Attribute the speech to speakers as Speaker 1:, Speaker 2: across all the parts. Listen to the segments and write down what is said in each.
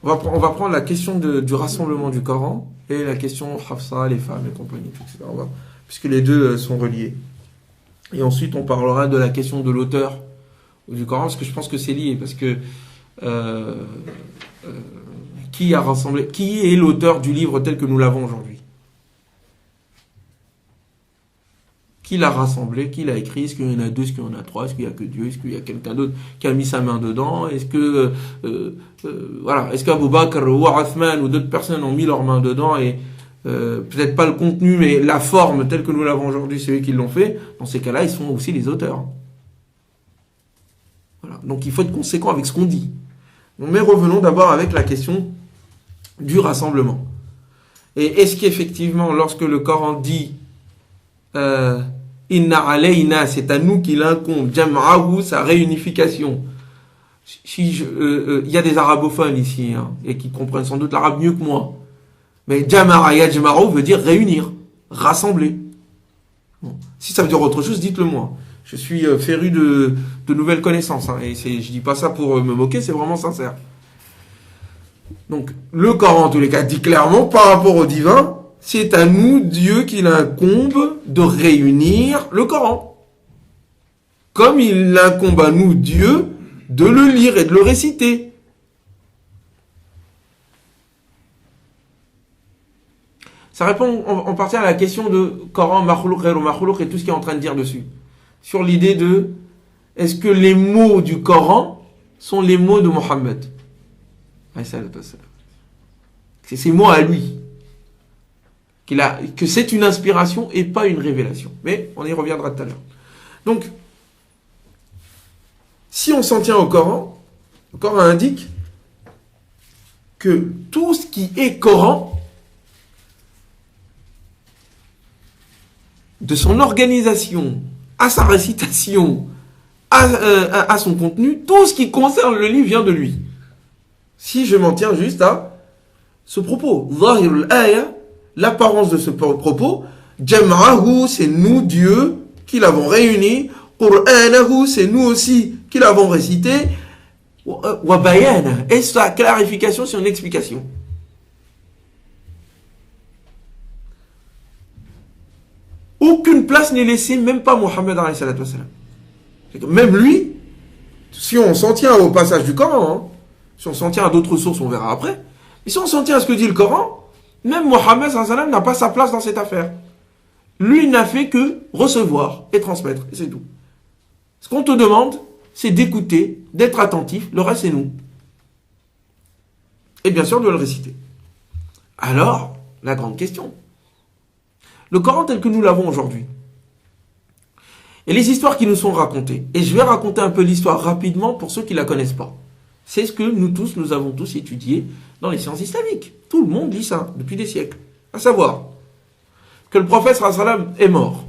Speaker 1: On va prendre la question du rassemblement du Coran et la question Hafsa, les femmes et compagnie, etc. Puisque les deux sont reliés. Et ensuite, on parlera de la question de l'auteur du Coran, parce que je pense que c'est lié, parce que qui a rassemblé, qui est l'auteur du livre tel que nous l'avons aujourd'hui? Qui l'a rassemblé? Qui l'a écrit? Est-ce qu'il y en a deux? Est-ce qu'il y en a trois? Est-ce qu'il y a que Dieu? Est-ce qu'il y a quelqu'un d'autre qui a mis sa main dedans? Est-ce que voilà, est-ce qu'Abu Bakr ou Uthman ou d'autres personnes ont mis leur main dedans et peut-être pas le contenu, mais la forme telle que nous l'avons aujourd'hui, c'est eux qui l'ont fait? Dans ces cas-là, ils sont aussi les auteurs. Voilà. Donc il faut être conséquent avec ce qu'on dit. Mais revenons d'abord avec la question du rassemblement. Et est-ce qu'effectivement, lorsque le Coran dit Inna alayna, c'est à nous qu'il incombe, jam'ahu, sa réunification. Il y a des arabophones ici, hein, et qui comprennent sans doute l'arabe mieux que moi. Mais jama'a yajma'u veut dire réunir, rassembler. Bon. Si ça veut dire autre chose, dites-le moi. Je suis féru de nouvelles connaissances, hein, et je dis pas ça pour me moquer, c'est vraiment sincère. Donc, le Coran, en tous les cas, dit clairement, par rapport au divin, c'est à nous, Dieu, qu'il incombe de réunir le Coran. Comme il incombe à nous, Dieu, de le lire et de le réciter. Ça répond en partie à la question de Coran, makhlouq, ghayru makhlouq et tout ce qu'il est en train de dire dessus. Sur l'idée de, est-ce que les mots du Coran sont les mots de Mohammed? C'est ses mots à lui. Que c'est une inspiration et pas une révélation. Mais on y reviendra tout à l'heure. Donc, si on s'en tient au Coran, le Coran indique que tout ce qui est Coran, de son organisation, à sa récitation, à son contenu, tout ce qui concerne le livre vient de lui. Si je m'en tiens juste à ce propos, Zahirul Aya, l'apparence de ce propos, Jam'ahu, c'est nous, Dieu, qui l'avons réuni, Qur'anahu, c'est nous aussi qui l'avons récité, Wa bayana, et sa clarification, c'est une explication. Aucune place n'est laissée, même pas Mohammed alayhi salatu wassalam. Même lui, si on s'en tient au passage du Coran, hein, si on s'en tient à d'autres sources, on verra après, mais si on s'en tient à ce que dit le Coran, même Mohammed sallam n'a pas sa place dans cette affaire. Lui n'a fait que recevoir et transmettre, et c'est tout. Ce qu'on te demande, c'est d'écouter, d'être attentif, le reste c'est nous. Et bien sûr de le réciter. Alors, la grande question. Le Coran tel que nous l'avons aujourd'hui, et les histoires qui nous sont racontées, et je vais raconter un peu l'histoire rapidement pour ceux qui ne la connaissent pas. C'est ce que nous avons tous étudié dans les sciences islamiques. Tout le monde lit ça depuis des siècles. À savoir que le prophète sallam est mort.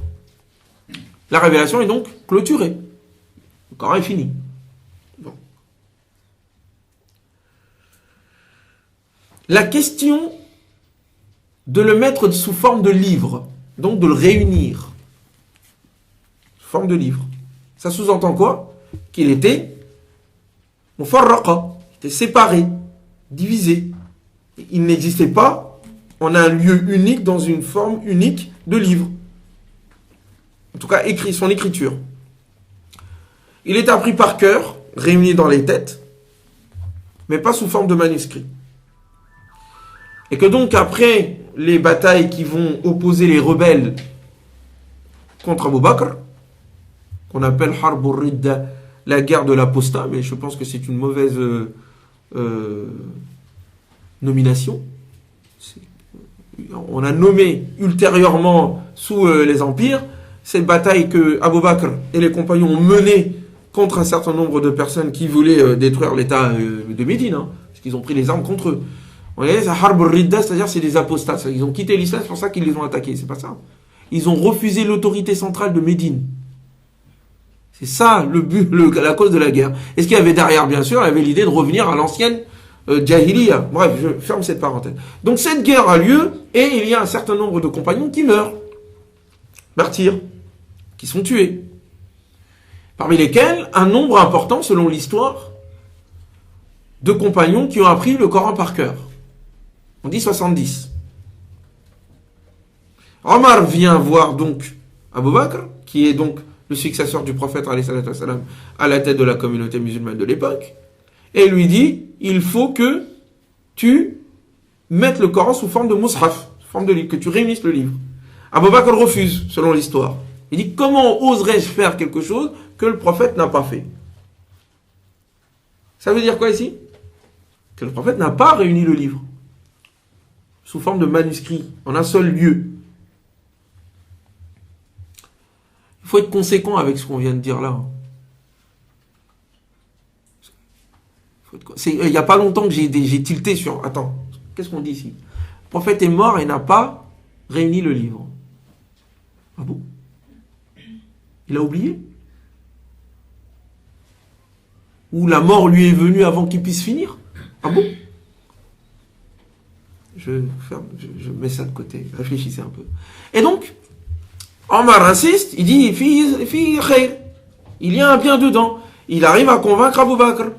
Speaker 1: La révélation est donc clôturée. Le Coran est fini. Bon. La question de le mettre sous forme de livre, donc de le réunir, sous forme de livre, ça sous-entend quoi? Qu'il était mufarraqa, était séparé, divisé. Il n'existait pas en un lieu unique, dans une forme unique de livre. En tout cas, son écriture. Il est appris par cœur, réuni dans les têtes, mais pas sous forme de manuscrit. Et que donc, après les batailles qui vont opposer les rebelles contre Abu Bakr, qu'on appelle Harbur Ridda, la guerre de l'apostat, mais je pense que c'est une mauvaise nomination. On a nommé ultérieurement sous les empires cette bataille que Abu Bakr et les compagnons ont menée contre un certain nombre de personnes qui voulaient détruire l'état de Médine, hein, parce qu'ils ont pris les armes contre eux. On a dit ça Harb Ridda, c'est-à-dire c'est des apostats. Ils ont quitté l'islam, c'est pour ça qu'ils les ont attaqués. C'est pas ça. Ils ont refusé l'autorité centrale de Médine. C'est ça le but, la cause de la guerre. Et ce qu'il y avait derrière, bien sûr, il y avait l'idée de revenir à l'ancienne Jahiliya. Bref, je ferme cette parenthèse. Donc cette guerre a lieu et il y a un certain nombre de compagnons qui meurent. Martyrs. Qui sont tués. Parmi lesquels, un nombre important, selon l'histoire, de compagnons qui ont appris le Coran par cœur. On dit 70. Omar vient voir donc Abu Bakr, qui est donc le successeur du prophète à la tête de la communauté musulmane de l'époque, et lui dit, il faut que tu mettes le Coran sous forme de mushaf, sous forme de livre, que tu réunisses le livre. Abu Bakr refuse, selon l'histoire. Il dit, comment oserais-je faire quelque chose que le prophète n'a pas fait? Ça veut dire quoi ici? Que le prophète n'a pas réuni le livre sous forme de manuscrit, en un seul lieu. Il faut être conséquent avec ce qu'on vient de dire là. Il n'y a pas longtemps que j'ai tilté sur... Attends, qu'est-ce qu'on dit ici? Le prophète est mort et n'a pas réuni le livre. Ah bon? Il a oublié? Ou la mort lui est venue avant qu'il puisse finir? Ah bon? Je mets ça de côté. Réfléchissez un peu. Et donc, Omar insiste, il dit, il y a un bien dedans. Il arrive à convaincre Abu Bakr.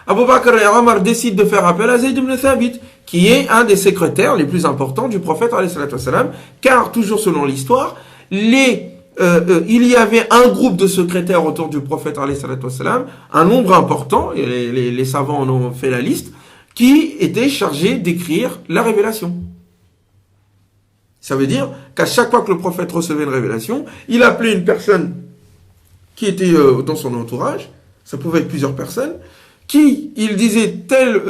Speaker 1: Abu Bakr et Omar décident de faire appel à Zayd ibn Thabit, qui est un des secrétaires les plus importants du prophète, car, toujours selon l'histoire, il y avait un groupe de secrétaires autour du prophète, un nombre important, et les savants en ont fait la liste, qui était chargé d'écrire la révélation. Ça veut dire qu'à chaque fois que le prophète recevait une révélation, il appelait une personne qui était dans son entourage, ça pouvait être plusieurs personnes, qui, il disait tel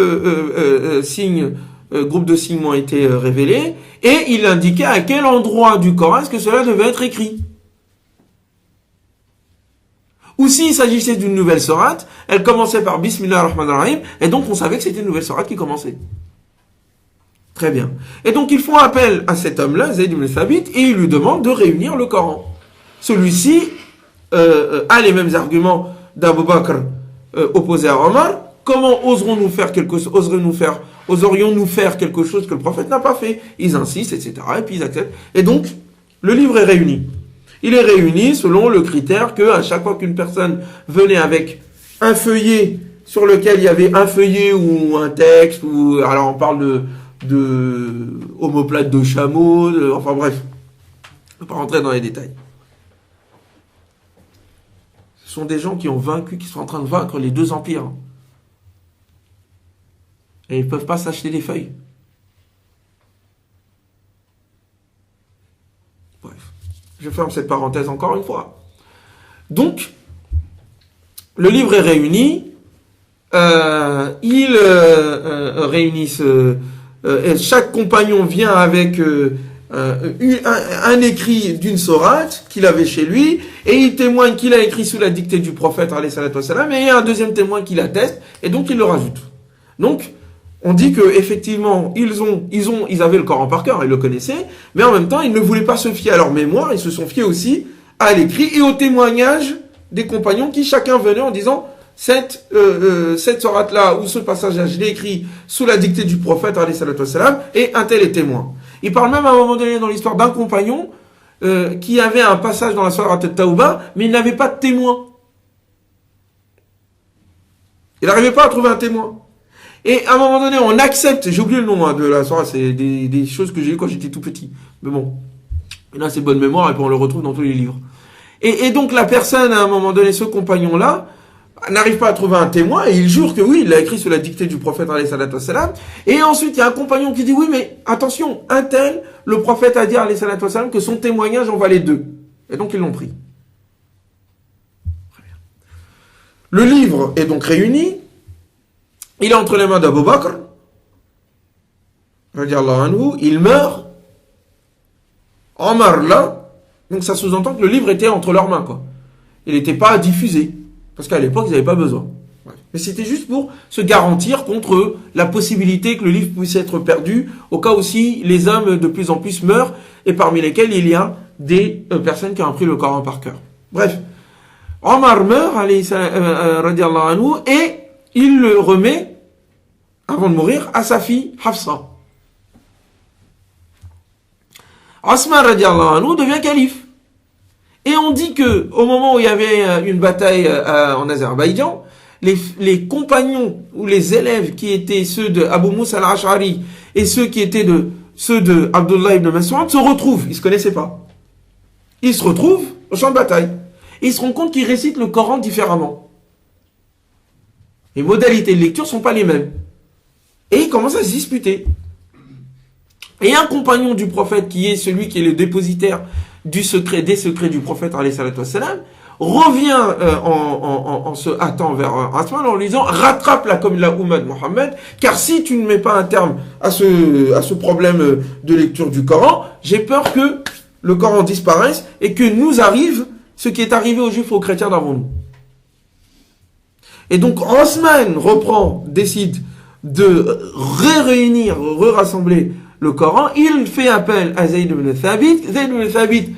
Speaker 1: signe, groupe de signes m'ont été révélés, et il indiquait à quel endroit du Coran est-ce que cela devait être écrit. Ou s'il s'agissait d'une nouvelle sourate, elle commençait par Bismillah ar-Rahman ar-Rahim, et donc on savait que c'était une nouvelle sourate qui commençait. Très bien. Et donc ils font appel à cet homme-là, Zayd ibn Thabit, et ils lui demandent de réunir le Coran. Celui-ci a les mêmes arguments d'Abu Bakr opposés à Omar. Comment oserions-nous faire quelque chose que le prophète n'a pas fait? Ils insistent, etc. Et puis ils acceptent. Et donc, le livre est réuni. Il est réuni selon le critère que à chaque fois qu'une personne venait avec un feuillet sur lequel il y avait un feuillet ou un texte, ou alors on parle de omoplate de chameau, enfin bref, on ne va pas rentrer dans les détails. Ce sont des gens qui ont vaincu, qui sont en train de vaincre les deux empires. Et ils ne peuvent pas s'acheter des feuilles. Bref. Je ferme cette parenthèse encore une fois. Donc, le livre est réuni. Ils réunissent... chaque compagnon vient avec un écrit d'une sourate qu'il avait chez lui, et il témoigne qu'il a écrit sous la dictée du prophète, et il y a un deuxième témoin qui l'atteste, et donc il le rajoute. Donc, on dit que effectivement, ils avaient le Coran par cœur, ils le connaissaient, mais en même temps, ils ne voulaient pas se fier à leur mémoire, ils se sont fiés aussi à l'écrit et au témoignage des compagnons qui chacun venait en disant cette sourate-là ou ce passage-là, je l'ai écrit sous la dictée du prophète, et un tel est témoin. Il parle même à un moment donné dans l'histoire d'un compagnon qui avait un passage dans la sourate Tawbah, mais il n'avait pas de témoin. Il n'arrivait pas à trouver un témoin. Et à un moment donné, on accepte, j'ai oublié le nom de la sourate, c'est des choses que j'ai eues quand j'étais tout petit. Mais bon, là c'est bonne mémoire et puis on le retrouve dans tous les livres. Et donc la personne, à un moment donné, ce compagnon-là, n'arrive pas à trouver un témoin et il jure que oui, il l'a écrit sous la dictée du prophète, et ensuite il y a un compagnon qui dit oui, mais attention, un tel, le prophète a dit, que son témoignage en valait deux. Et donc ils l'ont pris. Très bien. Le livre est donc réuni. Il est entre les mains d'Abu Bakr, il meurt, Omar là, donc ça sous-entend que le livre était entre leurs mains, quoi. Il n'était pas diffusé, parce qu'à l'époque ils n'avaient pas besoin. Mais c'était juste pour se garantir contre la possibilité que le livre puisse être perdu, au cas où si les hommes de plus en plus meurent, et parmi lesquels il y a des personnes qui ont appris le Coran par cœur. Bref, Omar meurt, et il le remet, avant de mourir, à sa fille Hafsa. Osman radiallahu anhu devient calife. Et on dit que au moment où il y avait une bataille en Azerbaïdjan, les compagnons ou les élèves qui étaient ceux de Abu Musa al-Ash'ari et ceux qui étaient ceux de Abdullah ibn Mas'ud se retrouvent. Ils se connaissaient pas. Ils se retrouvent au champ de bataille. Et ils se rendent compte qu'ils récitent le Coran différemment. Les modalités de lecture sont pas les mêmes. Et ils commencent à se disputer. Et un compagnon du prophète, qui est celui qui est le dépositaire des secrets du prophète, alayhi salatu wassalam, revient en se hâtant vers Osman en lui disant: rattrape la Ummah de Mohammed, car si tu ne mets pas un terme à ce problème de lecture du Coran, j'ai peur que le Coran disparaisse et que nous arrive ce qui est arrivé aux Juifs et aux chrétiens d'avant nous. Et donc Osman décide de réunir, rassembler le Coran. Il fait appel à Zayd ibn Thabit. Zayd ibn Thabit,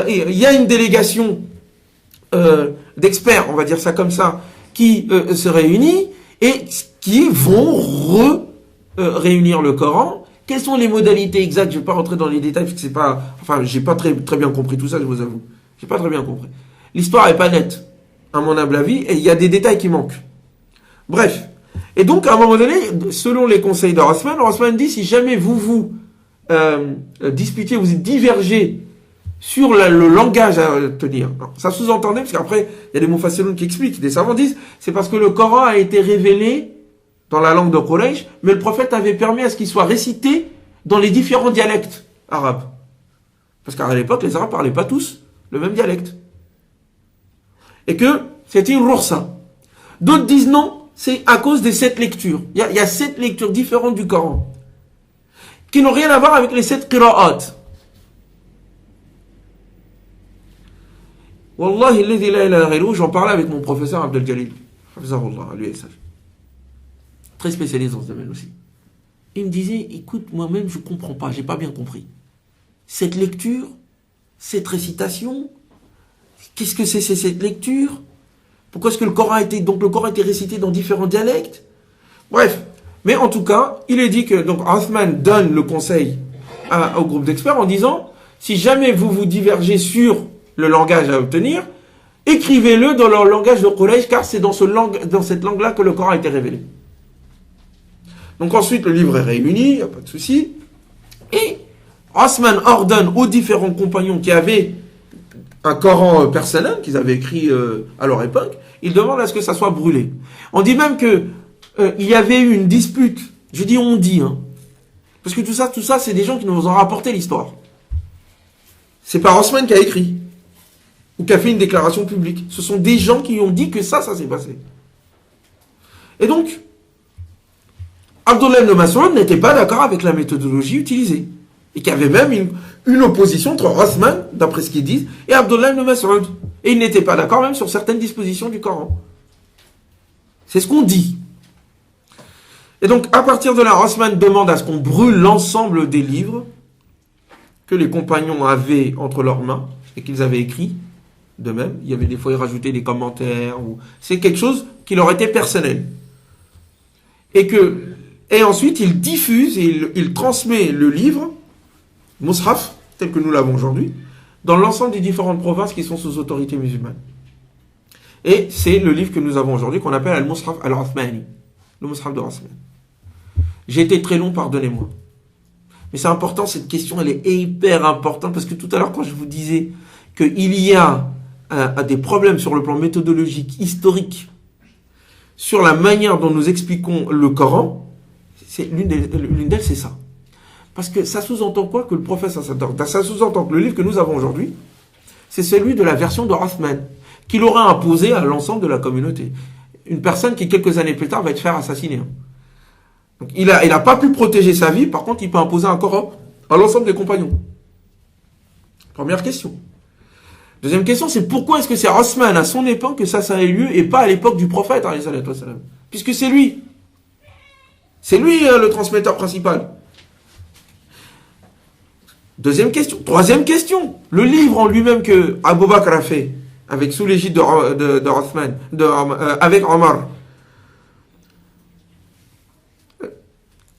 Speaker 1: il y a une délégation d'experts, on va dire ça comme ça, qui se réunit et qui vont réunir le Coran. Quelles sont les modalités exactes? Je ne vais pas rentrer dans les détails parce que c'est pas, enfin, j'ai pas très bien compris tout ça, je vous avoue. J'ai pas très bien compris. L'histoire est pas nette, à mon humble avis, et il y a des détails qui manquent. Bref. Et donc, à un moment donné, selon les conseils de Osman dit: si jamais vous disputez, vous divergez sur le langage à tenir. Alors, ça sous-entendait, parce qu'après, il y a des mufassiroun qui expliquent, des savants disent, c'est parce que le Coran a été révélé dans la langue de Quraysh, mais le prophète avait permis à ce qu'il soit récité dans les différents dialectes arabes. Parce qu'à l'époque, les Arabes parlaient pas tous le même dialecte. Et que c'était une roursa. D'autres disent non, c'est à cause des 7 lectures. Il y a 7 lectures différentes du Coran, qui n'ont rien à voir avec les 7 qira'at. Wallahi, j'en parlais avec mon professeur Abdel Jalil. Lui est sage. Très spécialisé dans ce domaine aussi. Il me disait: écoute, moi-même, je comprends pas, j'ai pas bien compris. Cette lecture, cette récitation, qu'est-ce que c'est cette lecture? Pourquoi est-ce que le Coran a été récité dans différents dialectes? Bref. Mais en tout cas, il est dit que, donc, Osman donne le conseil au groupe d'experts en disant: si jamais vous divergez sur le langage à obtenir, écrivez-le dans leur langage de Quraysh, car c'est dans cette langue-là que le Coran a été révélé. Donc ensuite, le livre est réuni, il n'y a pas de souci. Et Osman ordonne aux différents compagnons qui avaient un Coran personnel, qu'ils avaient écrit à leur époque, il demande à ce que ça soit brûlé. On dit même que il y avait eu une dispute. Je dis on dit, hein. Parce que tout ça, c'est des gens qui nous ont rapporté l'histoire. C'est pas Osman qui a écrit, ou qui a fait une déclaration publique. Ce sont des gens qui ont dit que ça s'est passé. Et donc, Abdullah ibn Mas'ud n'était pas d'accord avec la méthodologie utilisée. Et qu'il y avait même une opposition entre Osman, d'après ce qu'ils disent, et Abdullah ibn Mas'ud. Et ils n'étaient pas d'accord même sur certaines dispositions du Coran. C'est ce qu'on dit. Et donc, à partir de là, Osman demande à ce qu'on brûle l'ensemble des livres que les compagnons avaient entre leurs mains et qu'ils avaient écrits d'eux-mêmes. Il y avait des fois, ils rajoutaient des commentaires. C'est quelque chose qui leur était personnel. Et ensuite, il diffuse et il transmet le livre, Mus'haf, tel que nous l'avons aujourd'hui, dans l'ensemble des différentes provinces qui sont sous autorité musulmane. Et c'est le livre que nous avons aujourd'hui, qu'on appelle Al-Mus'haf al-Uthmani, le Mus'haf de Uthman. J'ai été très long, pardonnez-moi. Mais c'est important, cette question, elle est hyper importante, parce que tout à l'heure, quand je vous disais qu'il y a des problèmes sur le plan méthodologique, historique, sur la manière dont nous expliquons le Coran, l'une d'elles, c'est ça. Parce que ça sous-entend quoi? Que le prophète, ça sous-entend que le livre que nous avons aujourd'hui, c'est celui de la version de Uthman, qu'il aura imposé à l'ensemble de la communauté. Une personne qui, quelques années plus tard, va être faire assassiner. Donc, il a pas pu protéger sa vie, par contre, il peut imposer un Coran à l'ensemble des compagnons. Première question. Deuxième question, c'est pourquoi est-ce que c'est Osman à son époque que ça a eu lieu et pas à l'époque du prophète, puisque c'est lui. C'est lui le transmetteur principal. Deuxième question. Troisième question. Le livre en lui-même que Abu Bakr a fait, sous l'égide de Osman, avec Omar,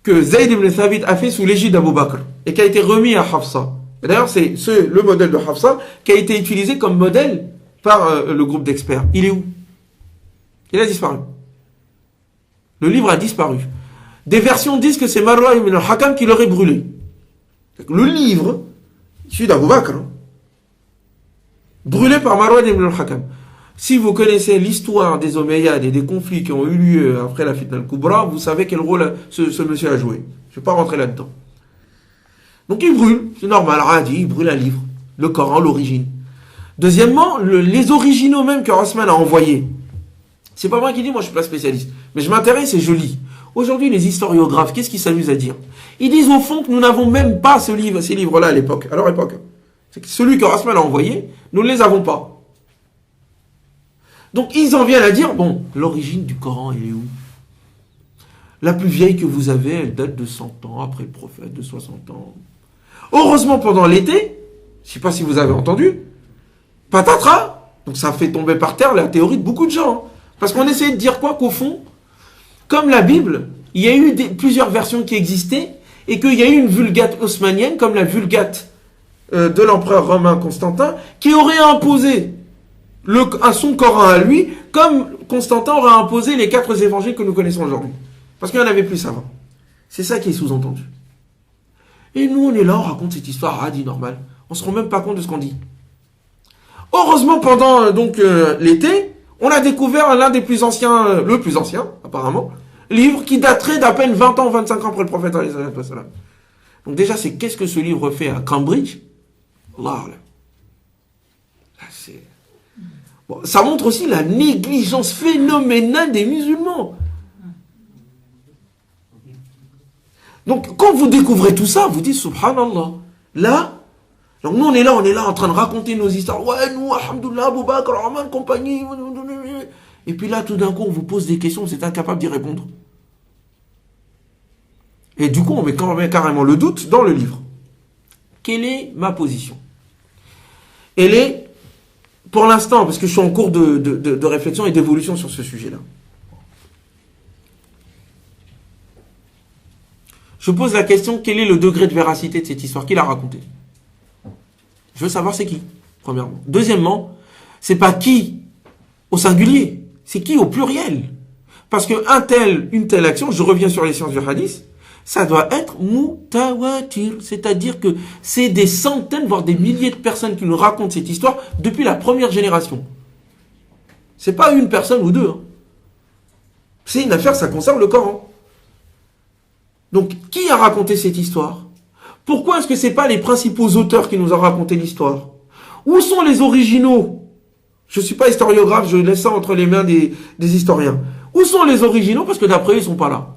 Speaker 1: que Zayd ibn Thabit a fait sous l'égide d'Abu Bakr, et qui a été remis à Hafsa, Et d'ailleurs, c'est le modèle de Hafsa qui a été utilisé comme modèle par le groupe d'experts. Il est où? Il a disparu. Le livre a disparu. Des versions disent que c'est Marwan ibn al-Hakam qui l'aurait brûlé. Le livre, issu d'Abu Bakr, brûlé par Marwan ibn al-Hakam. Si vous connaissez l'histoire des Omeyyades et des conflits qui ont eu lieu après la Fitna al-Kubra, vous savez quel rôle ce monsieur a joué. Je ne vais pas rentrer là-dedans. Donc il brûle, c'est normal, Radi, il brûle un livre, le Coran, l'origine. Deuxièmement, les originaux même que Osman a envoyés. C'est pas moi qui dis, moi je suis pas spécialiste. Mais je m'intéresse et je lis. Aujourd'hui, les historiographes, qu'est-ce qu'ils s'amusent à dire? Ils disent au fond que nous n'avons même pas ces livres-là à l'époque, à leur époque. C'est que celui que Osman a envoyé, nous ne les avons pas. Donc ils en viennent à dire, bon, l'origine du Coran, elle est où? La plus vieille que vous avez, elle date de 100 ans, après le prophète, de 60 ans. Heureusement, pendant l'été, je ne sais pas si vous avez entendu, patatras, donc ça fait tomber par terre la théorie de beaucoup de gens. Parce qu'on essayait de dire quoi? Qu'au fond, comme la Bible, il y a eu plusieurs versions qui existaient, et qu'il y a eu une vulgate haussmannienne, comme la vulgate de l'empereur romain Constantin, qui aurait imposé à son Coran à lui, comme Constantin aurait imposé les 4 évangiles que nous connaissons aujourd'hui. Parce qu'il y en avait plus avant. C'est ça qui est sous-entendu. Et nous, on est là, on raconte cette histoire, dit normal. On ne se rend même pas compte de ce qu'on dit. Heureusement, pendant l'été, on a découvert l'un des plus anciens, le plus ancien, apparemment, livre qui daterait d'à peine 20 ans, 25 ans après le prophète. Donc déjà, c'est qu'est-ce que ce livre fait à Cambridge? Allah. Bon, ça montre aussi la négligence phénoménale des musulmans. Donc, quand vous découvrez tout ça, vous dites, subhanallah. Là, donc nous, on est là en train de raconter nos histoires. Ouais, nous, alhamdoulilah, Abu Bakr, Rahman, compagnie. Et puis là, tout d'un coup, on vous pose des questions, vous êtes incapable d'y répondre. Et du coup, on met carrément le doute dans le livre. Quelle est ma position? Elle est, pour l'instant, parce que je suis en cours de réflexion et d'évolution sur ce sujet-là. Je pose la question, quel est le degré de véracité de cette histoire? Qui l'a racontée? Je veux savoir c'est qui, premièrement. Deuxièmement, c'est pas qui au singulier, c'est qui au pluriel. Parce que une telle action, je reviens sur les sciences du hadith, ça doit être mutawatir, c'est-à-dire que c'est des centaines, voire des milliers de personnes qui nous racontent cette histoire depuis la première génération. C'est pas une personne ou deux. C'est une affaire, ça concerne le Coran. Donc, qui a raconté cette histoire? Pourquoi est-ce que ce n'est pas les principaux auteurs qui nous ont raconté l'histoire? Où sont les originaux? Je ne suis pas historiographe, je laisse ça entre les mains des historiens. Où sont les originaux? Parce que d'après eux, ils ne sont pas là.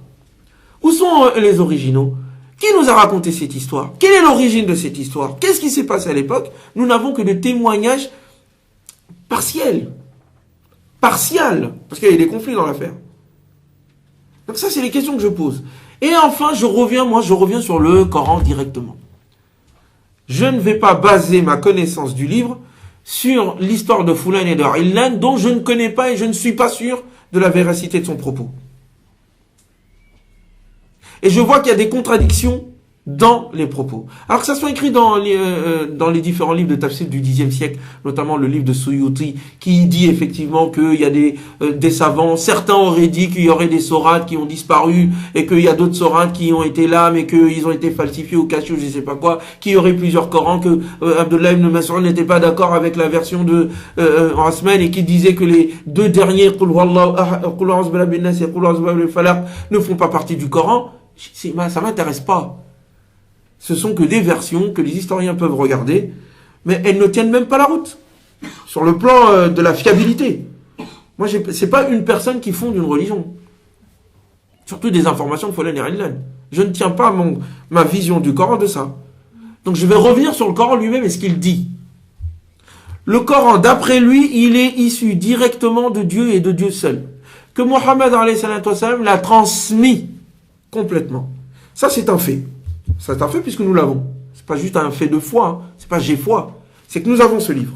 Speaker 1: Où sont les originaux? Qui nous a raconté cette histoire? Quelle est l'origine de cette histoire? Qu'est-ce qui s'est passé à l'époque? Nous n'avons que des témoignages partiels. Partiels. Parce qu'il y a des conflits dans l'affaire. Donc ça, c'est les questions que je pose. Et enfin, je reviens sur le Coran directement. Je ne vais pas baser ma connaissance du livre sur l'histoire de Fulan et de Illan, dont je ne connais pas et je ne suis pas sûr de la véracité de son propos. Et je vois qu'il y a des contradictions dans les propos. Alors que ça soit écrit dans les différents livres de tafsir du Xe siècle, notamment le livre de Suyuti, qui dit effectivement qu'il y a des savants, certains auraient dit qu'il y aurait des sourates qui ont disparu, et qu'il y a d'autres sourates qui ont été là, mais qu'ils ont été falsifiés ou cachés, je ne sais pas quoi, qu'il y aurait plusieurs Corans, que Abdullah ibn Mas'ud n'était pas d'accord avec la version de Osman, et qui disait que les deux derniers, Qul a'udhu birabbil nas et Qul a'udhu birabbil falaq, ne font pas partie du Coran. Ça m'intéresse pas. Ce sont que des versions que les historiens peuvent regarder, mais elles ne tiennent même pas la route, sur le plan de la fiabilité. Moi, c'est pas une personne qui fonde une religion. Surtout des informations de Fulan et Illan. Je ne tiens pas ma vision du Coran de ça. Donc je vais revenir sur le Coran lui-même et ce qu'il dit. Le Coran, d'après lui, il est issu directement de Dieu et de Dieu seul. Que Mohammed l'a transmis complètement. Ça, c'est un fait. C'est un fait puisque nous l'avons. C'est pas juste un fait de foi, hein. C'est pas j'ai foi. C'est que nous avons ce livre.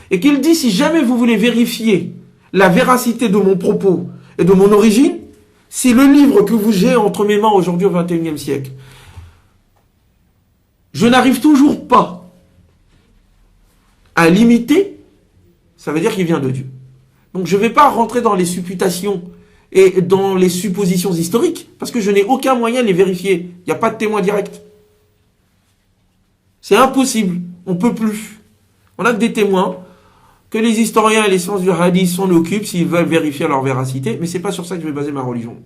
Speaker 1: Et qu'il dit, si jamais vous voulez vérifier la véracité de mon propos et de mon origine, c'est le livre que j'ai entre mes mains aujourd'hui au XXIe siècle. Je n'arrive toujours pas à l'imiter, ça veut dire qu'il vient de Dieu. Donc je ne vais pas rentrer dans les supputations et dans les suppositions historiques, parce que je n'ai aucun moyen de les vérifier. Il n'y a pas de témoin direct. C'est impossible. On ne peut plus. On n'a que des témoins que les historiens et les sciences du hadith s'en occupent s'ils veulent vérifier leur véracité, mais c'est pas sur ça que je vais baser ma religion.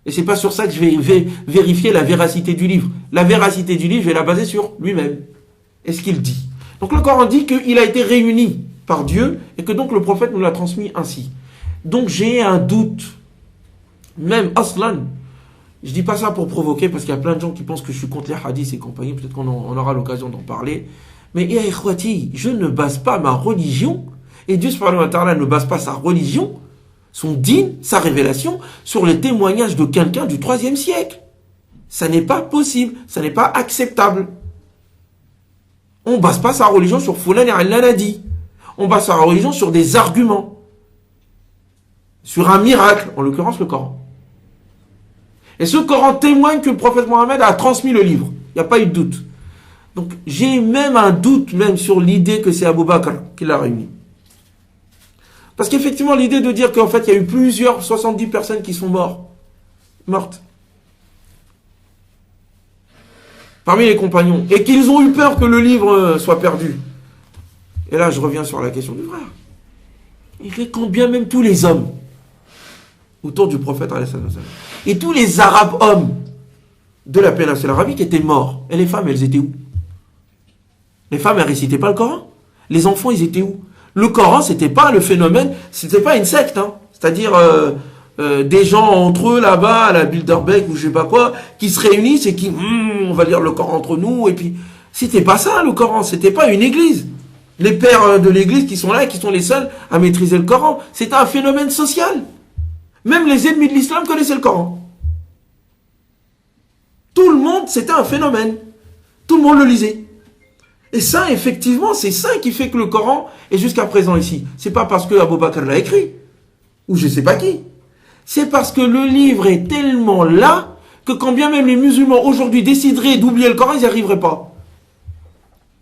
Speaker 1: Et c'est pas sur ça que je vais vérifier la véracité du livre. La véracité du livre, je vais la baser sur lui-même. Et ce qu'il dit. Donc le Coran dit qu'il a été réuni par Dieu et que donc le prophète nous l'a transmis ainsi. Donc j'ai un doute. Même aslan. Je dis pas ça pour provoquer parce qu'il y a plein de gens qui pensent que je suis contre les hadiths et compagnie. Peut-être qu'on aura l'occasion d'en parler. Mais ya ikhwati, je ne base pas ma religion, et Dieu subhanahu wa ta'ala ne base pas sa religion, son dîn, sa révélation, sur les témoignages de quelqu'un du 3e siècle. Ça n'est pas possible, ça n'est pas acceptable. On ne base pas sa religion sur Fulan et Allah l'a dit. On base sa religion sur des arguments. Sur un miracle, en l'occurrence le Coran. Et ce Coran témoigne que le prophète Mohammed a transmis le livre. Il n'y a pas eu de doute. Donc j'ai même un doute même sur l'idée que c'est Abu Bakr qui l'a réuni. Parce qu'effectivement l'idée de dire qu'en fait il y a eu plusieurs 70 personnes qui sont mortes. Parmi les compagnons. Et qu'ils ont eu peur que le livre soit perdu. Et là je reviens sur la question du frère. Et quand bien même tous les hommes autour du prophète et tous les arabes hommes de la péninsule arabique étaient morts. Et les femmes, elles étaient où? Les femmes, elles récitaient pas le Coran. Les enfants, ils étaient où? Le Coran, c'était pas le phénomène, c'était pas une secte, hein. C'est-à-dire des gens entre eux là-bas, à la Bilderberg ou je sais pas quoi, qui se réunissent et qui, on va lire le Coran entre nous, et puis, c'était pas ça le Coran, c'était pas une église. Les pères de l'église qui sont là et qui sont les seuls à maîtriser le Coran, c'était un phénomène social. Même les ennemis de l'islam connaissaient le Coran. Tout le monde, c'était un phénomène. Tout le monde le lisait. Et ça, effectivement, c'est ça qui fait que le Coran est jusqu'à présent ici. C'est pas parce que Abu Bakr l'a écrit, ou je sais pas qui. C'est parce que le livre est tellement là, que quand bien même les musulmans aujourd'hui décideraient d'oublier le Coran, ils n'y arriveraient pas.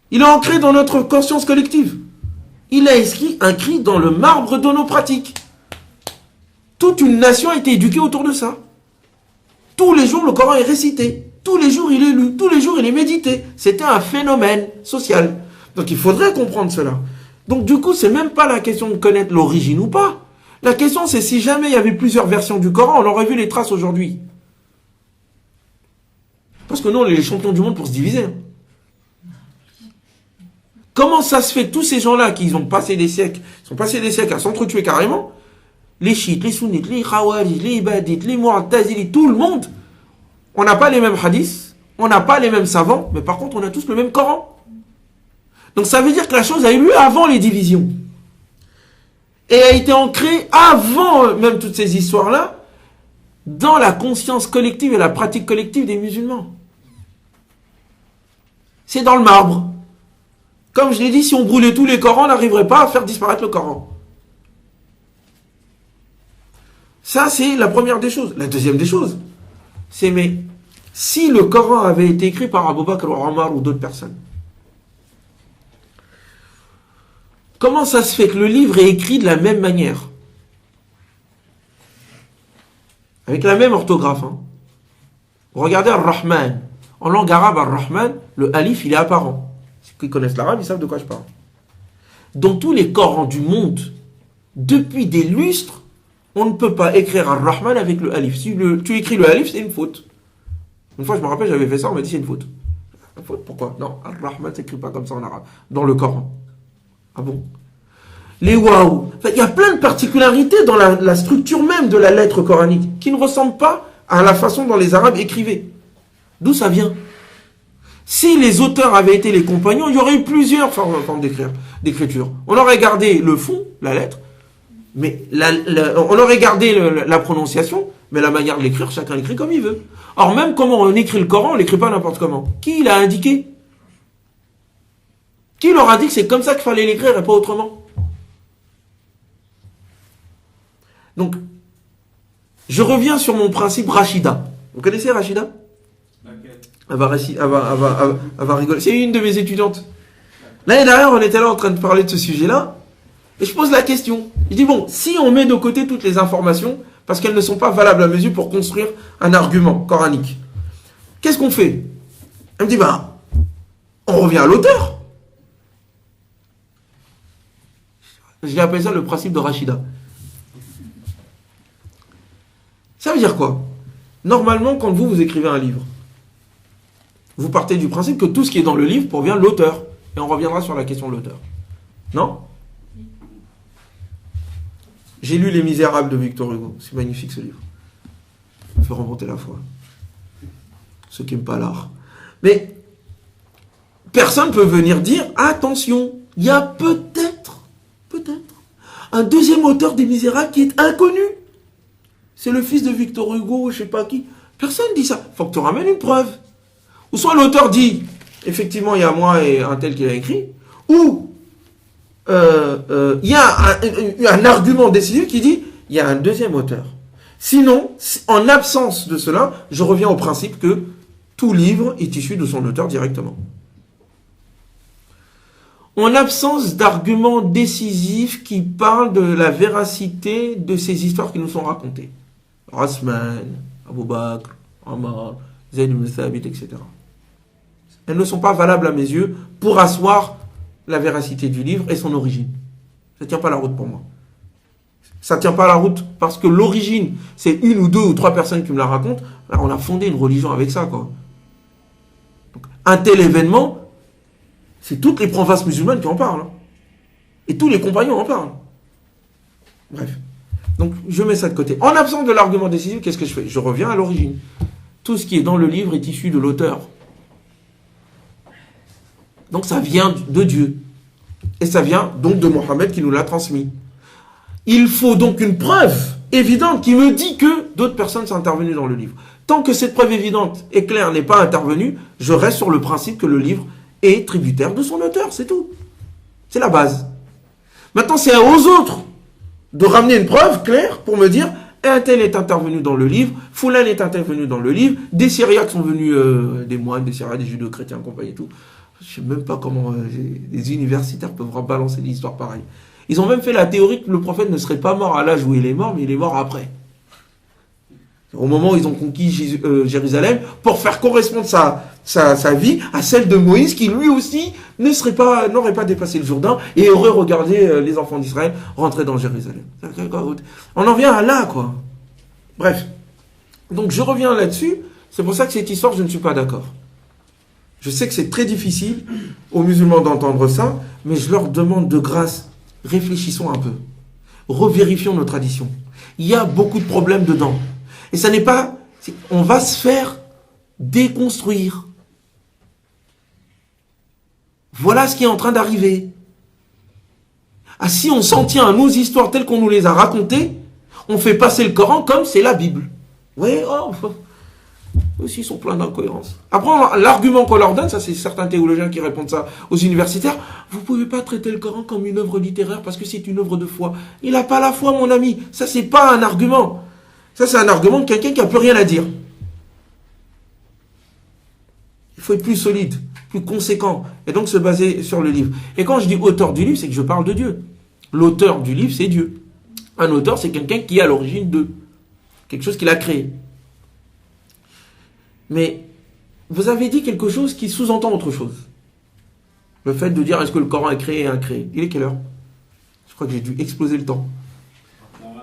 Speaker 1: Il est ancré dans notre conscience collective. Il a inscrit dans le marbre de nos pratiques. Toute une nation a été éduquée autour de ça. Tous les jours, le Coran est récité. Tous les jours, il est lu. Tous les jours, il est médité. C'était un phénomène social. Donc, il faudrait comprendre cela. Donc, du coup, c'est même pas la question de connaître l'origine ou pas. La question, c'est si jamais il y avait plusieurs versions du Coran, on aurait vu les traces aujourd'hui. Parce que nous, on est les champions du monde pour se diviser. Comment ça se fait que tous ces gens-là qui ont passé des siècles, à s'entretuer carrément, les chiites, les sunnites, les khawarij, les ibadites, les mu'tazili, tout le monde, on n'a pas les mêmes hadiths, on n'a pas les mêmes savants, mais par contre on a tous le même Coran. Donc ça veut dire que la chose a eu lieu avant les divisions. Et a été ancrée avant même toutes ces histoires-là, dans la conscience collective et la pratique collective des musulmans. C'est dans le marbre. Comme je l'ai dit, si on brûlait tous les Corans, on n'arriverait pas à faire disparaître le Coran. Ça, c'est la première des choses. La deuxième des choses, c'est mais si le Coran avait été écrit par Abu Bakr ou Omar ou d'autres personnes, comment ça se fait que le livre est écrit de la même manière? Avec la même orthographe. Hein. Regardez Ar-Rahman. En langue arabe, Ar-Rahman, le alif, il est apparent. Ceux qui connaissent l'arabe, ils savent de quoi je parle. Dans tous les Corans du monde, depuis des lustres, on ne peut pas écrire Ar-Rahman avec le alif. Si tu écris le alif, c'est une faute. Une fois, je me rappelle, j'avais fait ça, on m'a dit c'est une faute. Une faute, pourquoi? Non, Ar-Rahman ne s'écrit pas comme ça en arabe. Dans le Coran. Ah bon? Les waouh. Il y a plein de particularités dans la structure même de la lettre coranique qui ne ressemblent pas à la façon dont les Arabes écrivaient. D'où ça vient? Si les auteurs avaient été les compagnons, il y aurait eu plusieurs formes d'écriture. On aurait gardé le fond, la lettre, mais on aurait gardé la prononciation, mais la manière de l'écrire, chacun l'écrit comme il veut. Or, même comment on écrit le Coran, on l'écrit pas n'importe comment. Qui l'a indiqué? Qui leur a dit que c'est comme ça qu'il fallait l'écrire et pas autrement? Donc, je reviens sur mon principe Rachida. Vous connaissez Rachida? Elle va rigoler. C'est une de mes étudiantes. L'année dernière, on était là en train de parler de ce sujet-là, et je pose la question. Je dis, bon, si on met de côté toutes les informations, parce qu'elles ne sont pas valables à mes yeux pour construire un argument coranique, qu'est-ce qu'on fait? Elle me dit, on revient à l'auteur. J'ai appelé ça le principe de Rachida. Ça veut dire quoi? Normalement, quand vous écrivez un livre, vous partez du principe que tout ce qui est dans le livre provient de l'auteur. Et on reviendra sur la question de l'auteur. Non? J'ai lu Les Misérables de Victor Hugo. C'est magnifique ce livre. Ça fait remonter la foi. Ceux qui n'aiment pas l'art. Mais personne ne peut venir dire, attention, il y a peut-être, un deuxième auteur des Misérables qui est inconnu. C'est le fils de Victor Hugo, je sais pas qui. Personne ne dit ça. Il faut que tu ramènes une preuve. Ou soit l'auteur dit, effectivement, il y a moi et un tel qui l'a écrit, ou il y a un argument décisif qui dit, il y a un deuxième auteur. Sinon, en absence de cela, je reviens au principe que tout livre est issu de son auteur directement. En absence d'arguments décisifs qui parlent de la véracité de ces histoires qui nous sont racontées. Rasman, Abu Bakr, Omar, Zayd ibn Thabit, etc. Elles ne sont pas valables à mes yeux pour asseoir la véracité du livre et son origine. Ça ne tient pas la route pour moi. Ça ne tient pas la route parce que l'origine, c'est une ou deux ou trois personnes qui me la racontent. Alors on a fondé une religion avec ça, quoi. Donc, un tel événement, c'est toutes les provinces musulmanes qui en parlent. Et tous les compagnons en parlent. Bref. Donc, je mets ça de côté. En absence de l'argument décisif, qu'est-ce que je fais? Je reviens à l'origine. Tout ce qui est dans le livre est issu de l'auteur. Donc, ça vient de Dieu. Et ça vient donc de Mohammed qui nous l'a transmis. Il faut donc une preuve évidente qui me dit que d'autres personnes sont intervenues dans le livre. Tant que cette preuve évidente et claire n'est pas intervenue, je reste sur le principe que le livre est tributaire de son auteur, c'est tout. C'est la base. Maintenant, c'est aux autres de ramener une preuve claire pour me dire un tel est intervenu dans le livre, Foulan est intervenu dans le livre, des Syriaques sont venus, des moines, des Syriaques, des judéo-chrétiens, compagnie et tout. Je ne sais même pas comment les universitaires peuvent balancer des histoires pareilles. Ils ont même fait la théorie que le prophète ne serait pas mort à l'âge où il est mort, mais il est mort après. Au moment où ils ont conquis Jérusalem, pour faire correspondre sa vie à celle de Moïse, qui lui aussi n'aurait pas dépassé le Jourdain et aurait regardé les enfants d'Israël rentrer dans Jérusalem. On en vient à là, quoi. Bref. Donc je reviens là-dessus. C'est pour ça que cette histoire, je ne suis pas d'accord. Je sais que c'est très difficile aux musulmans d'entendre ça, mais je leur demande de grâce, réfléchissons un peu. Revérifions nos traditions. Il y a beaucoup de problèmes dedans. Et ça n'est pas... On va se faire déconstruire. Voilà ce qui est en train d'arriver. Ah, si on s'en tient à nos histoires telles qu'on nous les a racontées, on fait passer le Coran comme c'est la Bible. Oui, aussi, ils sont pleins d'incohérences. Après, l'argument qu'on leur donne, ça c'est certains théologiens qui répondent ça aux universitaires, vous ne pouvez pas traiter le Coran comme une œuvre littéraire parce que c'est une œuvre de foi. Il n'a pas la foi, mon ami. Ça, c'est pas un argument. Ça, c'est un argument de quelqu'un qui n'a plus rien à dire. Il faut être plus solide, plus conséquent, et donc se baser sur le livre. Et quand je dis auteur du livre, c'est que je parle de Dieu. L'auteur du livre, c'est Dieu. Un auteur, c'est quelqu'un qui est à l'origine de quelque chose qu'il a créé. Mais vous avez dit quelque chose qui sous-entend autre chose. Le fait de dire est-ce que le Coran est créé et incréé. Il est quelle heure? Je crois que j'ai dû exploser le temps.
Speaker 2: 25.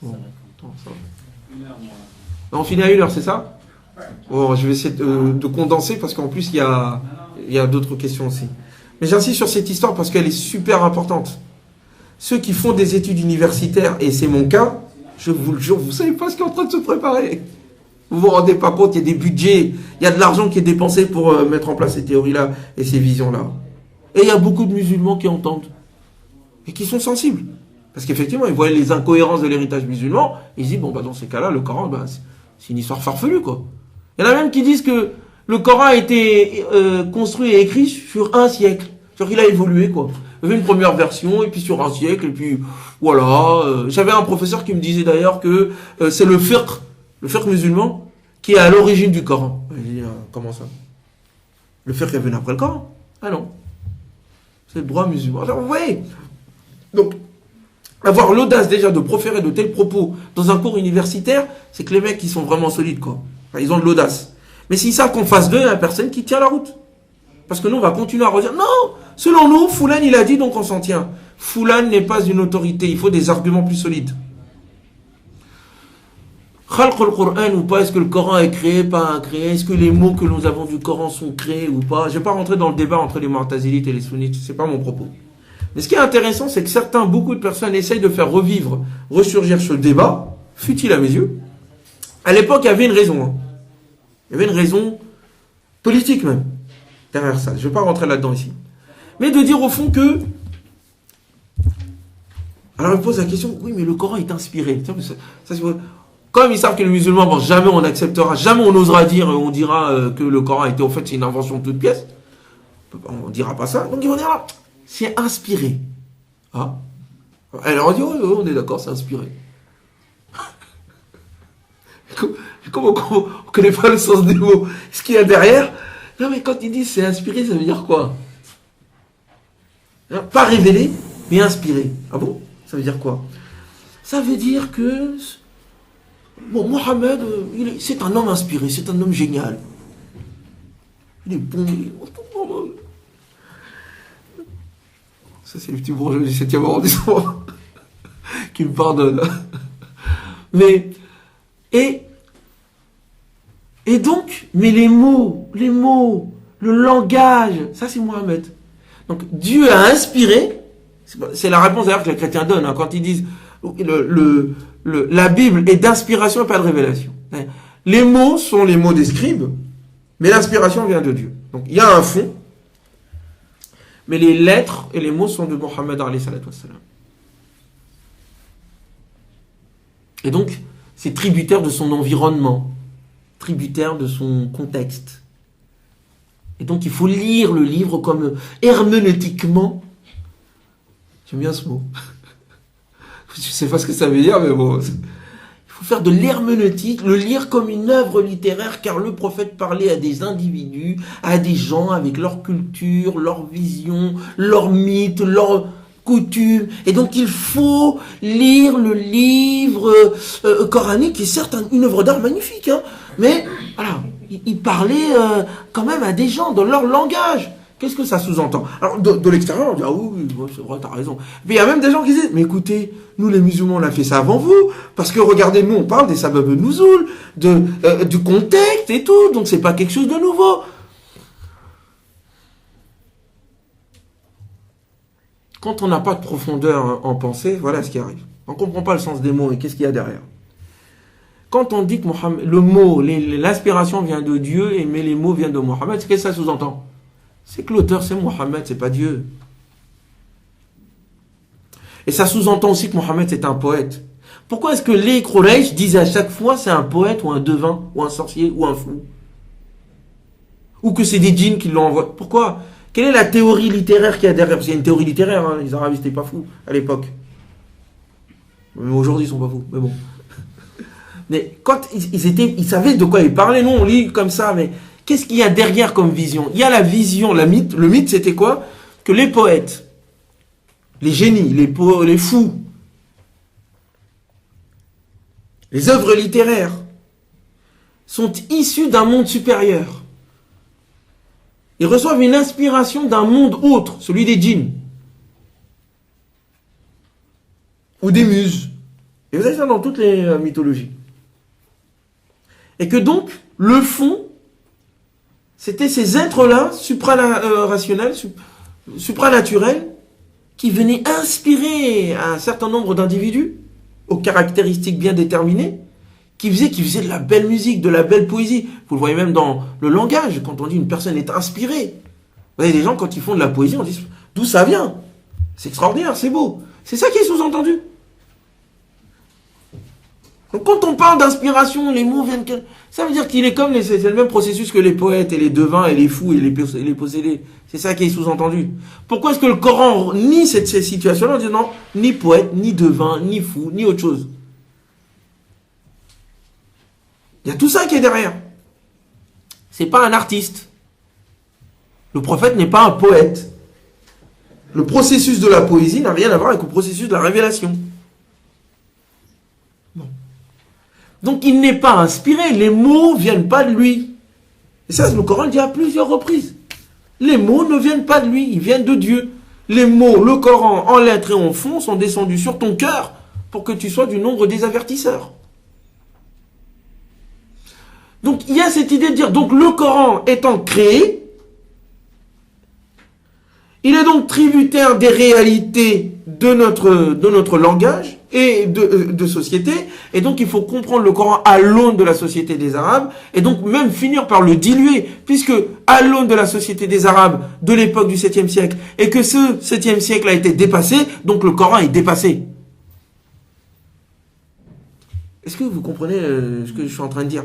Speaker 1: Bon, attends, ça va. 1 heure, on finit à 1 heure, c'est ça? Bon, je vais essayer de condenser parce qu'en plus il y a d'autres questions aussi. Mais j'insiste sur cette histoire parce qu'elle est super importante. Ceux qui font des études universitaires, et c'est mon cas, je vous le jure, vous ne savez pas ce qui est en train de se préparer. Vous vous rendez pas compte, il y a des budgets, il y a de l'argent qui est dépensé pour mettre en place ces théories-là et ces visions-là. Et il y a beaucoup de musulmans qui entendent et qui sont sensibles. Parce qu'effectivement, ils voient les incohérences de l'héritage musulman, et ils se disent, bon, dans ces cas-là, le Coran, c'est une histoire farfelue, quoi. Il y en a même qui disent que le Coran a été construit et écrit sur 1 siècle. C'est-à-dire qu'il a évolué, quoi. Il y avait une première version, et puis sur 1 siècle, et puis voilà. J'avais un professeur qui me disait d'ailleurs que c'est le fiqh musulman, qui est à l'origine du Coran. Je dis, comment ça? Le fiqh est venu après le Coran? Ah non. C'est le droit musulman. Alors, vous voyez. Donc, avoir l'audace déjà de proférer de tels propos dans un cours universitaire, c'est que les mecs, ils sont vraiment solides, quoi. Enfin, ils ont de l'audace. Mais s'ils savent qu'en face d'eux, il n'y a personne qui tient la route. Parce que nous, on va continuer à redire, non, selon nous, Foulan, il a dit, donc on s'en tient. Foulan n'est pas une autorité, il faut des arguments plus solides. Khalq al-Qur'an ou pas, est-ce que le Coran est créé, pas créé, est-ce que les mots que nous avons du Coran sont créés ou pas. Je ne vais pas rentrer dans le débat entre les Mu'tazilites et les Sunnites, c'est pas mon propos. Mais ce qui est intéressant, c'est que beaucoup de personnes essayent de faire ressurgir ce débat, futile à mes yeux. À l'époque, il y avait une raison. Hein. Il y avait une raison politique même, derrière ça. Je ne vais pas rentrer là-dedans ici. Mais de dire au fond que... Alors il me pose la question, oui, mais le Coran est inspiré. Comme ils savent que les musulmans, bon, jamais on acceptera, jamais on osera dire, on dira que le Coran était, en fait, c'est une invention de toute pièce. On ne dira pas ça. Donc ils vont dire, ah, c'est inspiré. Ah. Alors on dit, oui, on est d'accord, c'est inspiré. Comme on ne connaît pas le sens des mots, ce qu'il y a derrière. Non, mais quand ils disent c'est inspiré, ça veut dire quoi? Pas révélé, mais inspiré. Ah bon? Ça veut dire quoi? Ça veut dire que bon, Mohammed, c'est un homme inspiré, c'est un homme génial. Il est bon. Ça, c'est le petit bourgeois du 7e arrondissement qui me pardonne. Mais, et donc, mais les mots, le langage, ça c'est Mohammed. Donc, Dieu a inspiré, c'est la réponse d'ailleurs que les chrétiens donnent, hein, quand ils disent la Bible est d'inspiration et pas de révélation. Les mots sont les mots des scribes, mais l'inspiration vient de Dieu. Donc, il y a un fond, mais les lettres et les mots sont de Mohammed alayhi salatu wassalam. Et donc, c'est tributaire de son environnement, tributaire de son contexte. Et donc, il faut lire le livre comme herméneutiquement. J'aime bien ce mot. Je ne sais pas ce que ça veut dire, mais bon. Il faut faire de l'herméneutique, le lire comme une œuvre littéraire, car le prophète parlait à des individus, à des gens avec leur culture, leur vision, leur mythe, leur coutume. Et donc, il faut lire le livre coranique, qui est certes une œuvre d'art magnifique, hein, mais voilà, il parlait quand même à des gens dans leur langage. Qu'est-ce que ça sous-entend? Alors, de l'extérieur, on dit, ah oui, c'est vrai, t'as raison. Mais il y a même des gens qui disent, mais écoutez, nous les musulmans, on a fait ça avant vous, parce que regardez, nous, on parle des sabab nuzul, du contexte et tout, donc c'est pas quelque chose de nouveau. Quand on n'a pas de profondeur en pensée, voilà ce qui arrive. On ne comprend pas le sens des mots et qu'est-ce qu'il y a derrière. Quand on dit que le mot, l'inspiration vient de Dieu, mais les mots viennent de Mohammed, qu'est-ce que ça sous-entend? C'est que l'auteur, c'est Mohammed, c'est pas Dieu. Et ça sous-entend aussi que Mohammed, c'est un poète. Pourquoi est-ce que les Quraysh disaient à chaque fois c'est un poète ou un devin, ou un sorcier, ou un fou? Ou que c'est des djinns qui l'ont envoyé? Pourquoi? Quelle est la théorie littéraire qu'il y a derrière? Parce qu'il y a une théorie littéraire, hein. Les Arabes n'étaient pas fous à l'époque. Mais aujourd'hui, ils sont pas fous, mais bon. Mais quand ils savaient de quoi ils parlaient, nous on lit comme ça, mais qu'est-ce qu'il y a derrière comme vision? Il y a la vision, le mythe c'était quoi? Que les poètes, les génies, les fous, les œuvres littéraires sont issus d'un monde supérieur. Ils reçoivent une inspiration d'un monde autre, celui des djinns. Ou des muses. Et vous avez ça dans toutes les mythologies. Et que donc, le fond, c'était ces êtres-là, suprarationnels, supranaturels, qui venaient inspirer un certain nombre d'individus, aux caractéristiques bien déterminées, qui faisaient de la belle musique, de la belle poésie. Vous le voyez même dans le langage, quand on dit une personne est inspirée. Vous voyez, les gens, quand ils font de la poésie, on dit d'où ça vient? C'est extraordinaire, c'est beau. C'est ça qui est sous-entendu. Donc quand on parle d'inspiration, les mots viennent... Ça veut dire qu'il est comme... C'est le même processus que les poètes et les devins et les fous et les possédés. C'est ça qui est sous-entendu. Pourquoi est-ce que le Coran nie ces situations-là en disant non, ni poète, ni devin, ni fou, ni autre chose? Il y a tout ça qui est derrière. C'est pas un artiste. Le prophète n'est pas un poète. Le processus de la poésie n'a rien à voir avec le processus de la révélation. Bon. Donc il n'est pas inspiré, les mots ne viennent pas de lui. Et ça, le Coran le dit à plusieurs reprises. Les mots ne viennent pas de lui, ils viennent de Dieu. Les mots, le Coran, en lettres et en fond, sont descendus sur ton cœur pour que tu sois du nombre des avertisseurs. Donc il y a cette idée de dire, donc le Coran étant créé, il est donc tributaire des réalités de notre langage et de société, et donc il faut comprendre le Coran à l'aune de la société des Arabes, et donc même finir par le diluer, puisque à l'aune de la société des Arabes de l'époque du 7e siècle, et que ce 7e siècle a été dépassé, donc le Coran est dépassé. Est-ce que vous comprenez ce que je suis en train de dire?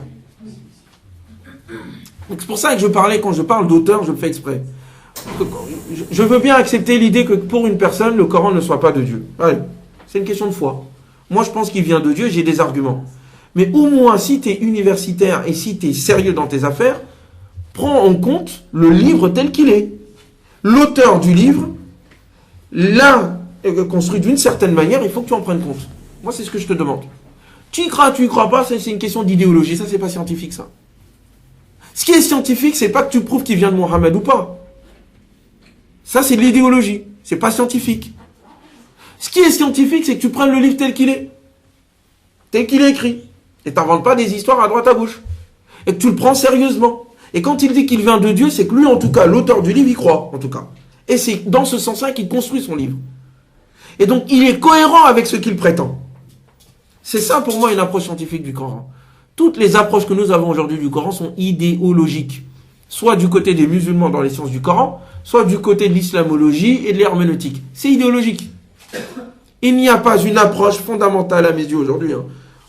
Speaker 1: Donc c'est pour ça que quand je parle d'auteur, je le fais exprès. Je veux bien accepter l'idée que pour une personne, le Coran ne soit pas de Dieu. Allez, c'est une question de foi. Moi, je pense qu'il vient de Dieu, j'ai des arguments. Mais au moins, si tu es universitaire et si tu es sérieux dans tes affaires, prends en compte le livre tel qu'il est. L'auteur du livre l'a construit d'une certaine manière, il faut que tu en prennes compte. Moi, c'est ce que je te demande. Tu y crois pas, c'est une question d'idéologie, ça, c'est pas scientifique, ça. Ce qui est scientifique, c'est pas que tu prouves qu'il vient de Mohammed ou pas. Ça, c'est de l'idéologie. C'est pas scientifique. Ce qui est scientifique, c'est que tu prennes le livre tel qu'il est. Tel qu'il est écrit. Et t'inventes pas des histoires à droite à gauche. Et que tu le prends sérieusement. Et quand il dit qu'il vient de Dieu, c'est que lui, en tout cas, l'auteur du livre, y croit, en tout cas. Et c'est dans ce sens-là qu'il construit son livre. Et donc, il est cohérent avec ce qu'il prétend. C'est ça, pour moi, une approche scientifique du Coran. Toutes les approches que nous avons aujourd'hui du Coran sont idéologiques. Soit du côté des musulmans dans les sciences du Coran, soit du côté de l'islamologie et de l'herméneutique. C'est idéologique. Il n'y a pas une approche fondamentale à mes yeux aujourd'hui,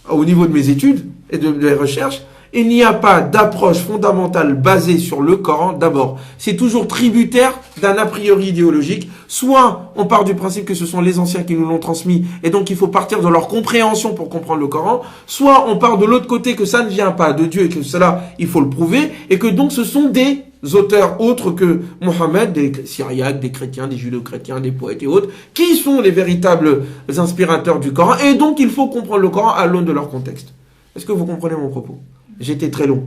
Speaker 1: au niveau de mes études et de mes recherches, il n'y a pas d'approche fondamentale basée sur le Coran d'abord. C'est toujours tributaire d'un a priori idéologique. Soit on part du principe que ce sont les anciens qui nous l'ont transmis et donc il faut partir de leur compréhension pour comprendre le Coran. Soit on part de l'autre côté que ça ne vient pas de Dieu et que cela, il faut le prouver et que donc ce sont des auteurs autres que Mohammed, des syriaques, des chrétiens, des judéo-chrétiens, des poètes et autres, qui sont les véritables inspirateurs du Coran et donc il faut comprendre le Coran à l'aune de leur contexte. Est-ce que vous comprenez mon propos ? J'étais très long.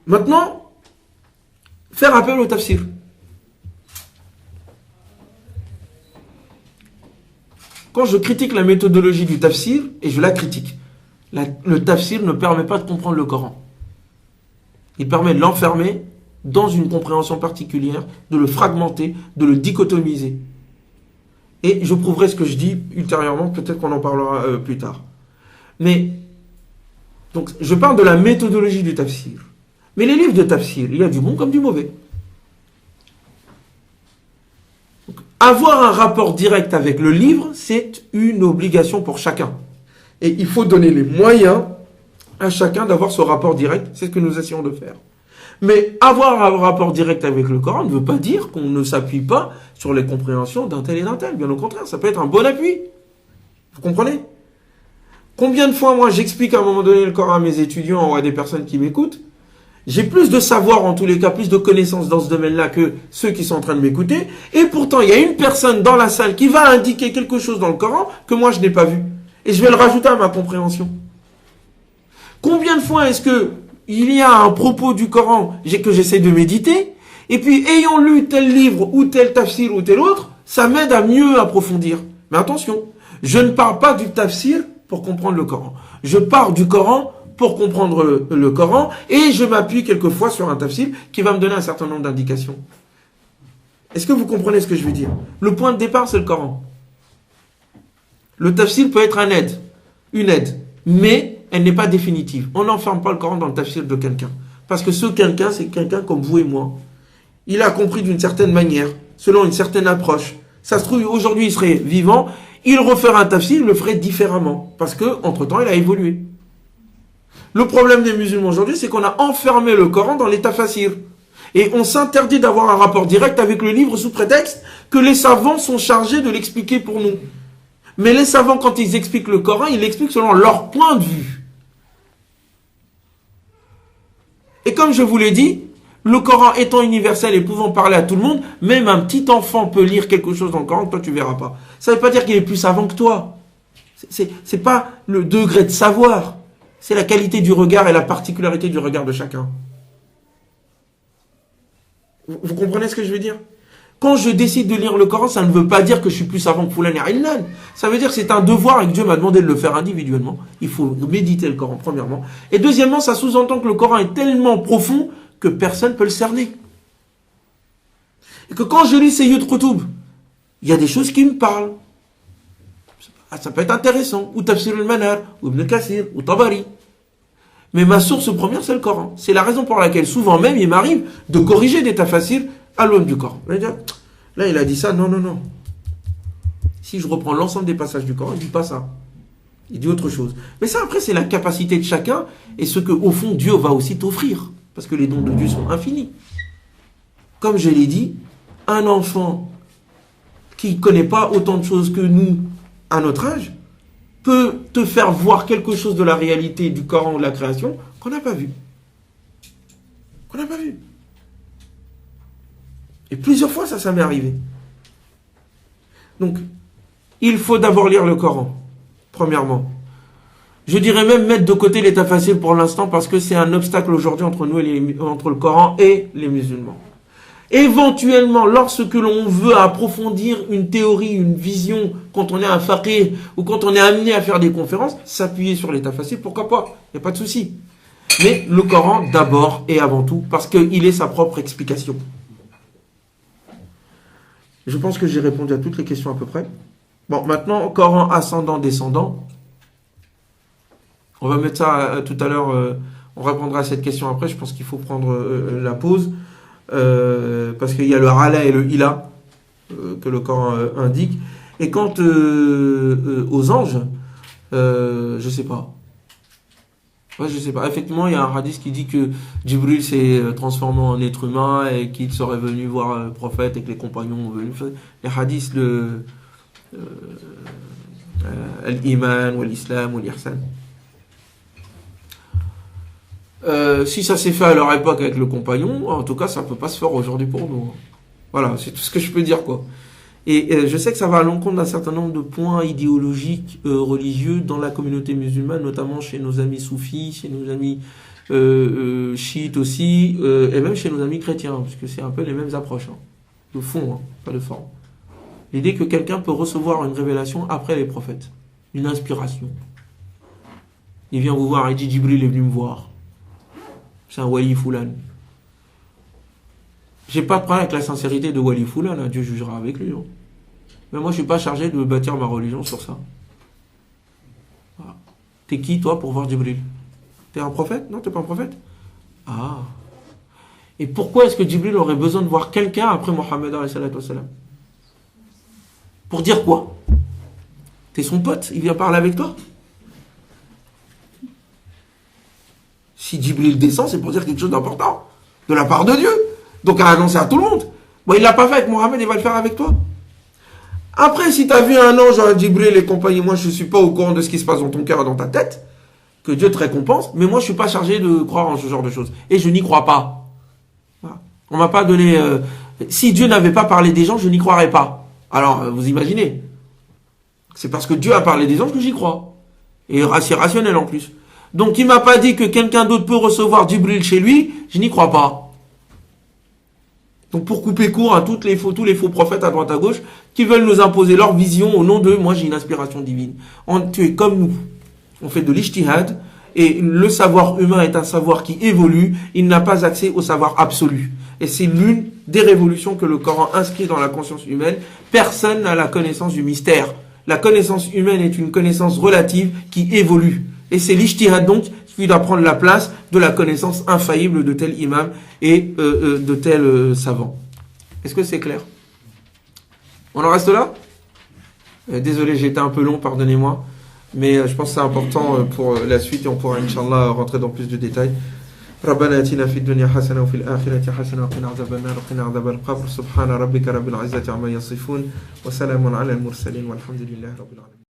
Speaker 1: Maintenant, faire appel au tafsir. Quand je critique la méthodologie du tafsir, et je la critique, le tafsir ne permet pas de comprendre le Coran. Il permet de l'enfermer dans une compréhension particulière, de le fragmenter, de le dichotomiser. Et je prouverai ce que je dis ultérieurement, peut-être qu'on en parlera plus tard. Mais, donc, je parle de la méthodologie du tafsir. Mais les livres de tafsir, il y a du bon comme du mauvais. Donc, avoir un rapport direct avec le livre, c'est une obligation pour chacun. Et il faut donner les moyens à chacun d'avoir ce rapport direct. C'est ce que nous essayons de faire. Mais avoir un rapport direct avec le Coran ne veut pas dire qu'on ne s'appuie pas sur les compréhensions d'un tel et d'un tel. Bien au contraire, ça peut être un bon appui. Vous comprenez ? Combien de fois, moi, j'explique à un moment donné le Coran à mes étudiants ou à des personnes qui m'écoutent, j'ai plus de savoir, en tous les cas, plus de connaissances dans ce domaine-là que ceux qui sont en train de m'écouter, et pourtant, il y a une personne dans la salle qui va indiquer quelque chose dans le Coran que moi, je n'ai pas vu. Et je vais le rajouter à ma compréhension. Combien de fois est-ce que il y a un propos du Coran que j'essaie de méditer, et puis, ayant lu tel livre, ou tel tafsir, ou tel autre, ça m'aide à mieux approfondir. Mais attention, je ne parle pas du tafsir pour comprendre le Coran. Je pars du Coran pour comprendre le Coran et je m'appuie quelquefois sur un tafsir qui va me donner un certain nombre d'indications. Est-ce que vous comprenez ce que je veux dire ? Le point de départ, c'est le Coran. Le tafsir peut être une aide, mais elle n'est pas définitive. On n'enferme pas le Coran dans le tafsir de quelqu'un. Parce que ce quelqu'un, c'est quelqu'un comme vous et moi. Il a compris d'une certaine manière, selon une certaine approche. Ça se trouve, aujourd'hui, il serait vivant, il referait un tafsir, il le ferait différemment. Parce que, entre-temps, il a évolué. Le problème des musulmans aujourd'hui, c'est qu'on a enfermé le Coran dans les tafassirs. Et on s'interdit d'avoir un rapport direct avec le livre sous prétexte que les savants sont chargés de l'expliquer pour nous. Mais les savants, quand ils expliquent le Coran, ils l'expliquent selon leur point de vue. Et comme je vous l'ai dit, Le Coran étant universel et pouvant parler à tout le monde, même un petit enfant peut lire quelque chose dans le Coran que toi tu verras pas. Ça veut pas dire qu'il est plus savant que toi. C'est pas le degré de savoir. C'est la qualité du regard et la particularité du regard de chacun. Vous comprenez ce que je veux dire? Quand je décide de lire le Coran, ça ne veut pas dire que je suis plus savant que Foulan et Illan. Ça veut dire que c'est un devoir et que Dieu m'a demandé de le faire individuellement. Il faut méditer le Coran, premièrement. Et deuxièmement, ça sous-entend que le Coran est tellement profond que personne ne peut le cerner. Et que quand je lis Sayyid Qutb, il y a des choses qui me parlent. Ça peut être intéressant. Ou Tafsir al-Manar, ou Ibn Kathir, ou Tabari. Mais ma source première, c'est le Coran. C'est la raison pour laquelle souvent même, il m'arrive de corriger des tafassirs à l'aune du Coran. Là, il a dit ça. Non. Si je reprends l'ensemble des passages du Coran, il ne dit pas ça. Il dit autre chose. Mais ça, après, c'est la capacité de chacun et ce que, au fond, Dieu va aussi t'offrir. Parce que les dons de Dieu sont infinis. Comme je l'ai dit, un enfant qui ne connaît pas autant de choses que nous, à notre âge, peut te faire voir quelque chose de la réalité du Coran ou de la création qu'on n'a pas vu. Et plusieurs fois, ça m'est arrivé. Donc, il faut d'abord lire le Coran, premièrement. Je dirais même mettre de côté l'état facile pour l'instant parce que c'est un obstacle aujourd'hui entre nous et entre le Coran et les musulmans. Éventuellement, lorsque l'on veut approfondir une théorie, une vision, quand on est un faqih ou quand on est amené à faire des conférences, s'appuyer sur l'état facile, pourquoi pas? Il n'y a pas de souci. Mais le Coran d'abord et avant tout parce qu'il est sa propre explication. Je pense que j'ai répondu à toutes les questions à peu près. Bon, maintenant, Coran ascendant, descendant. On va mettre ça tout à l'heure, on répondra à cette question après, je pense qu'il faut prendre la pause, parce qu'il y a le ala et le ila, que le Coran indique. Et quant aux anges, je sais pas. Ouais, je sais pas. Effectivement, il y a un hadith qui dit que Jibril s'est transformé en être humain et qu'il serait venu voir le prophète et que les compagnons ont venu. Les hadiths, l'iman, ou l'islam, ou l'ihsan. Si ça s'est fait à leur époque avec le compagnon, en tout cas, ça ne peut pas se faire aujourd'hui pour nous. Voilà, c'est tout ce que je peux dire, quoi. Et je sais que ça va à l'encontre d'un certain nombre de points idéologiques, religieux dans la communauté musulmane, notamment chez nos amis soufis, chez nos amis chiites aussi, et même chez nos amis chrétiens, parce que c'est un peu les mêmes approches, hein, de fond, hein, pas de forme. L'idée que quelqu'un peut recevoir une révélation après les prophètes, une inspiration. Il vient vous voir, il dit Jibril est venu me voir. C'est un wali foulan. J'ai pas de problème avec la sincérité de wali foulan, hein, Dieu jugera avec lui. Hein. Mais moi je suis pas chargé de bâtir ma religion sur ça. Voilà. T'es qui toi pour voir Jibril? T'es un prophète? Non, t'es pas un prophète? Ah. Et pourquoi est-ce que Jibril aurait besoin de voir quelqu'un après Mohammed alayhi salatu wassalam? Pour dire quoi? T'es son pote, il vient parler avec toi? Si Jibril descend, c'est pour dire quelque chose d'important, de la part de Dieu. Donc à annoncer à tout le monde. Bon, il l'a pas fait avec Mohammed, il va le faire avec toi. Après, si tu as vu un ange, un Jibril et compagnie, moi je ne suis pas au courant de ce qui se passe dans ton cœur et dans ta tête, que Dieu te récompense, mais moi je ne suis pas chargé de croire en ce genre de choses. Et je n'y crois pas. Voilà. On m'a pas donné... si Dieu n'avait pas parlé des gens, je n'y croirais pas. Alors, vous imaginez. C'est parce que Dieu a parlé des anges que j'y crois. Et c'est rationnel en plus. Donc il m'a pas dit que quelqu'un d'autre peut recevoir Jibril chez lui, je n'y crois pas. Donc pour couper court à tous les faux prophètes à droite à gauche qui veulent nous imposer leur vision au nom d'eux, moi j'ai une inspiration divine. Tu es comme nous. On fait de l'ijtihad et le savoir humain est un savoir qui évolue, il n'a pas accès au savoir absolu. Et c'est l'une des révolutions que le Coran inscrit dans la conscience humaine. Personne n'a la connaissance du mystère. La connaissance humaine est une connaissance relative qui évolue. Et c'est l'ijtihad donc qui doit prendre la place de la connaissance infaillible de tel imam et de tel savant. Est-ce que c'est clair? On en reste là? Désolé, j'ai été un peu long, pardonnez-moi. Mais je pense que c'est important pour la suite et on pourra, Inch'Allah, rentrer dans plus de détails. ربنا اتنا في الدنيا حسنة وفي الآخرة حسنة وقنا عذاب النار وقنا عذاب القبر سبحان ربك رب العزة عما يصفون وسلام على المرسلين والحمد لله رب العالمين